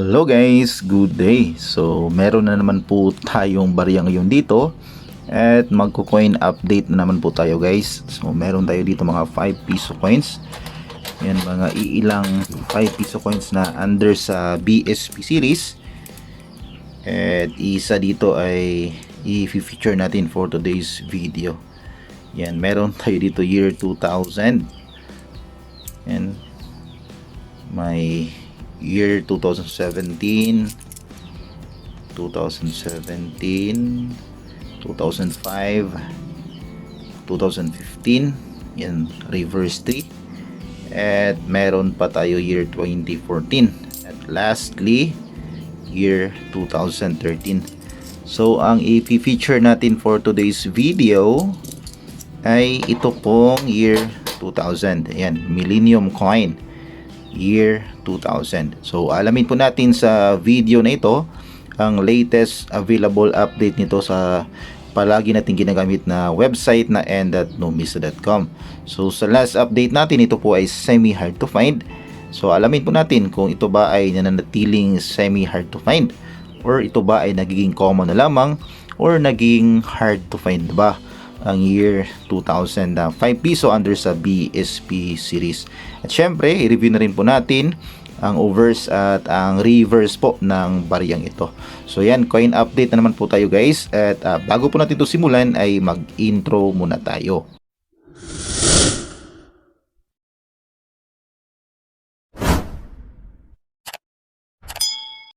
Hello guys, good day. So meron na naman po tayong barya ngayon dito at magko-coin update na naman po tayo guys. So meron tayo dito mga 5 piso coins. Yan, mga iilang 5 piso coins na under sa BSP series. At isa dito ay i-feature natin for today's video. Yan, meron tayo dito year 2000. Yan, may year 2017, 2005, 2015, yan, reverse 3, at meron pa tayo year 2014, at lastly year 2013. So ang i-feature natin for today's video ay ito pong year 2000. Ayan, Millennium Coin year 2000. So alamin po natin sa video na ito ang latest available update nito sa palagi natin ginagamit na website na n.numista.com. So sa last update natin, ito po ay semi hard to find. So alamin po natin kung ito ba ay nananatiling semi hard to find or ito ba ay nagiging common na lamang or naging hard to find ba ang year 2000 na 5 piso under sa BSP series. At syempre, i-review na rin po natin ang overs at ang reverse po ng bariyang ito. So yan, coin update na naman po tayo guys. At bago po natin ito simulan ay mag-intro muna tayo.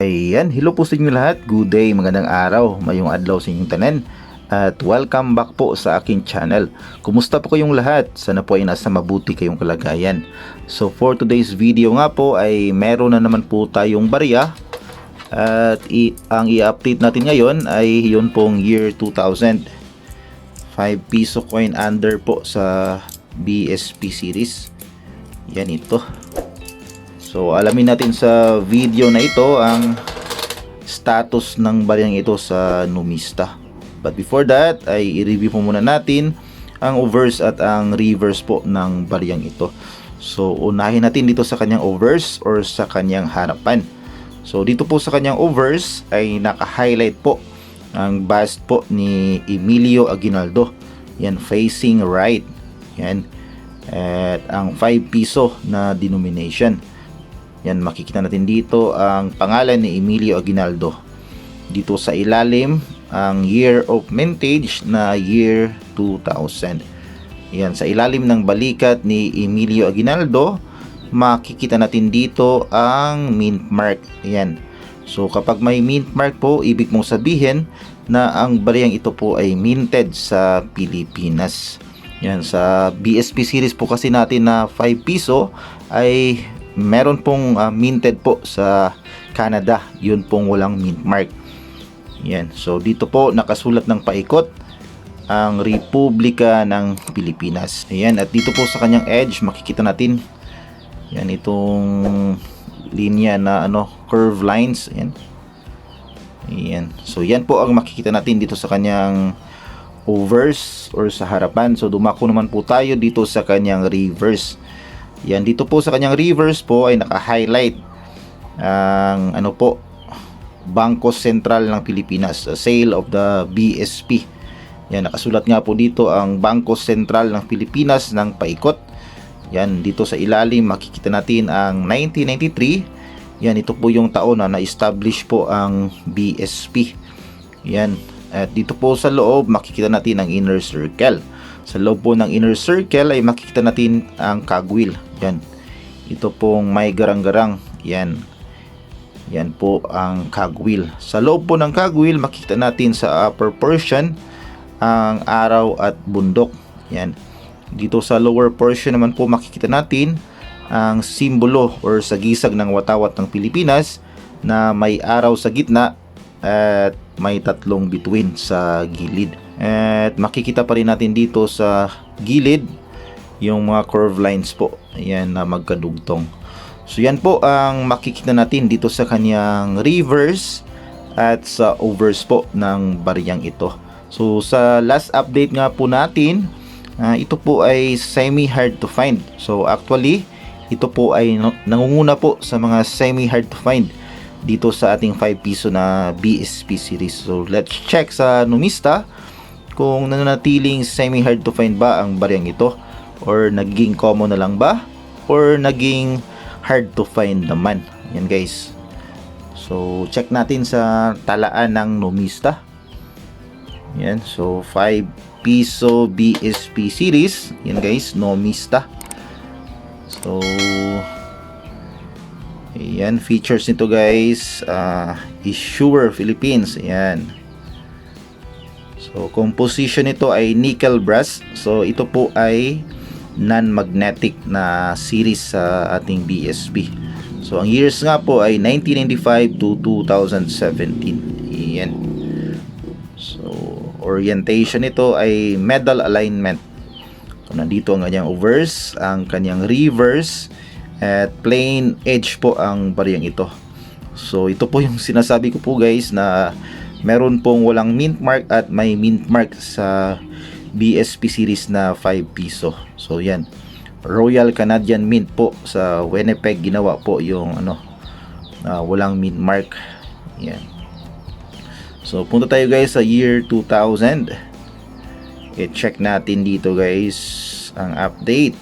Ayan, hello po sa inyo lahat. Good day, magandang araw, mayong adlaw sa inyong tanan. At welcome back po sa aking channel. Kumusta po kayong lahat? Sana po ay nasa mabuti kayong kalagayan. So for today's video nga po ay meron na naman po tayong barya. At ang i-update natin ngayon ay yun pong year 2000. 5 piso coin under po sa BSP series. Yan ito. So alamin natin sa video na ito ang status ng baryang ito sa Numista. But before that ay i-review po muna natin ang overs at ang reverse po ng baryang ito. So unahin natin dito sa kanyang overs or sa kanyang harapan. So dito po sa kanyang overs ay naka-highlight po ang bust po ni Emilio Aguinaldo. Yan, facing right. Yan. At ang 5 piso na denomination. Yan, makikita natin dito ang pangalan ni Emilio Aguinaldo. Dito sa ilalim ang year of mintage na year 2000. Yan, sa ilalim ng balikat ni Emilio Aguinaldo, makikita natin dito ang mint mark. Yan. So kapag may mint mark po, ibig mong sabihin na ang bariyang ito po ay minted sa Pilipinas. Yan, sa BSP series po kasi natin na 5 piso ay meron pong minted po sa Canada. Yun pong walang mint mark. Yan. So dito po nakasulat ng paikot ang Republika ng Pilipinas. Ayan, at dito po sa kanyang edge makikita natin yan, itong linya na curve lines. Ayan. Ayan. So yan po ang makikita natin dito sa kanyang overs or sa harapan. So dumako naman po tayo dito sa kanyang reverse. Yan, dito po sa kanyang reverse po ay naka-highlight ang Bangko Sentral ng Pilipinas, sale of the BSP. Yan, nakasulat nga po dito ang Bangko Sentral ng Pilipinas ng paikot. Yan, dito sa ilalim makikita natin ang 1993. Yan, ito po yung taon na na-establish po ang BSP. Yan, at dito po sa loob makikita natin ang inner circle. Sa loob po ng inner circle ay makikita natin ang cogwheel. Yan, ito pong may garang-garang. Yan. Yan po ang cogwheel. Sa loob po ng cogwheel, makikita natin sa upper portion ang araw at bundok. Yan. Dito sa lower portion naman po makikita natin ang simbolo or sagisag ng watawat ng Pilipinas na may araw sa gitna at may tatlong bituin sa gilid. At makikita pa rin natin dito sa gilid yung mga curve lines po. Ayan, na magkadugtong. So yan po ang makikita natin dito sa kanyang reverse at sa overs po ng bariyang ito. So sa last update nga po natin, ito po ay semi hard to find. So actually ito po ay nangunguna po sa mga semi hard to find dito sa ating 5 piso na BSP series. So let's check sa Numista kung nananatiling semi-hard to find ba ang baryang ito, or naging common na lang ba, or naging hard to find naman. Yan guys. So check natin sa talaan ng Numista. Yan. So 5 piso BSP series. Yan guys, Numista. So ayan, features nito guys, Issuer Philippines. Ayan. So composition nito ay nickel brass. So ito po ay non-magnetic na series sa ating BSP. So ang years nga po ay 1995 to 2017. Ayan. So orientation nito ay medal alignment. So nandito ang kanyang obverse, ang kanyang reverse, at plain edge po ang baryang ito. So ito po yung sinasabi ko po guys, na meron pong walang mint mark at may mint mark sa BSP series na 5 piso. So yan, Royal Canadian Mint po, sa Winnipeg ginawa po yung walang mint mark. Yan. So punta tayo guys sa year 2000. I-check natin dito guys ang update.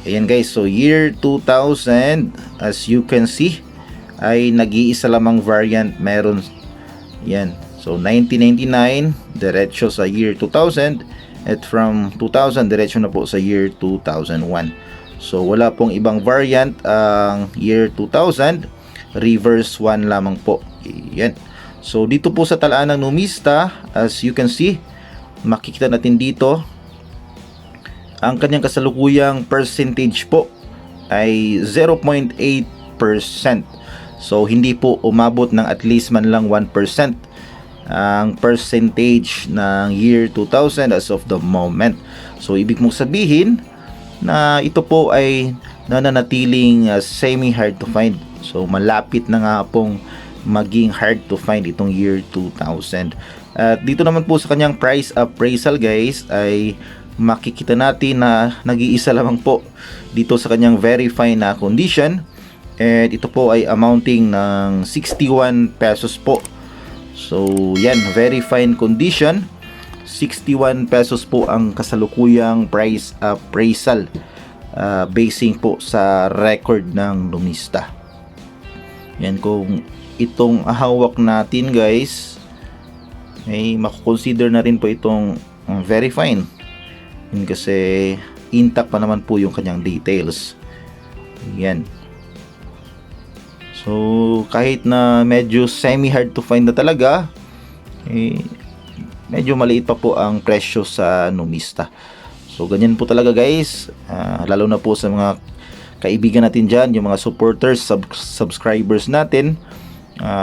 Ayan guys, so year 2000, as you can see, ay nag-iisa lamang variant meron. Yan. So 1999 diretso sa year 2000, at from 2000 diretso na po sa year 2001. So wala pong ibang variant ang year 2000, reverse 1 lamang po. Yan. So dito po sa talaan ng Numista, as you can see, makikita natin dito ang kanyang kasalukuyang percentage po ay 0.8%. So hindi po umabot ng at least man lang 1% ang percentage ng year 2000 as of the moment. So ibig mong sabihin na ito po ay nananatiling semi-hard to find. So malapit na nga pong maging hard to find itong year 2000. At dito naman po sa kanyang price appraisal guys, ay makikita natin na nag-iisa lamang po dito sa kanyang very fine na condition, and ito po ay amounting ng 61 pesos po. So yan, very fine condition, 61 pesos po ang kasalukuyang price appraisal, basing po sa record ng Numista. Yan, kung itong hawak natin guys, ay makukonsider na rin po itong very fine. Kasi intact pa naman po yung kanyang details. Yan. So kahit na medyo semi hard to find na talaga, medyo maliit pa po ang presyo sa Numista. So ganyan po talaga guys, lalo na po sa mga kaibigan natin dyan, yung mga supporters, subscribers natin.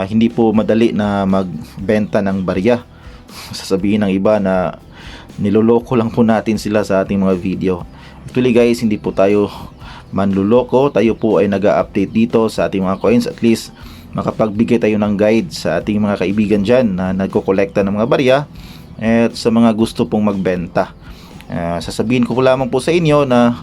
Hindi po madali na magbenta ng barya. Sasabihin ng iba na niloloko lang po natin sila sa ating mga video. Actually guys, hindi po tayo manluloko. Tayo po ay nag-update dito sa ating mga coins. At least makapagbigay tayo ng guide sa ating mga kaibigan dyan na nagko-kolekta ng mga barya, at sa mga gusto pong magbenta. Sasabihin ko po lamang po sa inyo na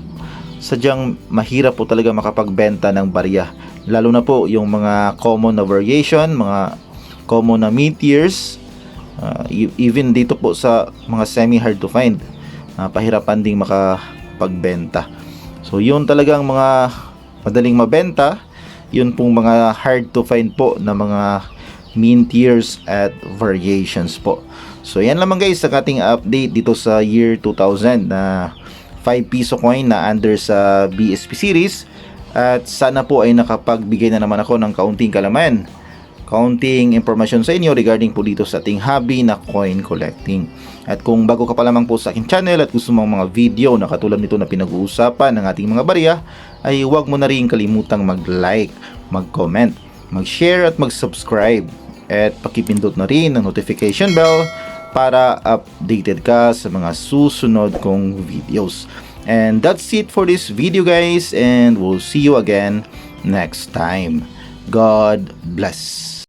sadyang mahirap po talaga makapagbenta ng barya, lalo na po yung mga common na variation, mga common na mid-tiers. Even dito po sa mga semi hard to find, pahirapan ding makapagbenta. So yun talagang mga madaling mabenta, yun pong mga hard to find po na mga mean tiers at variations po. So yan lamang guys ang ating update dito sa year 2000 na 5 piso coin na under sa BSP series. At sana po ay nakapagbigay na naman ako ng kaunting kalaman, kaunting impormasyon sa inyo regarding po dito sa ating hobby na coin collecting. At kung bago ka pa lamang po sa aking channel at gusto mong mga video na katulad nito na pinag-uusapan ng ating mga barya, ay huwag mo na rin kalimutang mag-like, mag-comment, mag-share at mag-subscribe. At pakipindot na rin ang notification bell para updated ka sa mga susunod kong videos. And that's it for this video guys, and we'll see you again next time. God bless.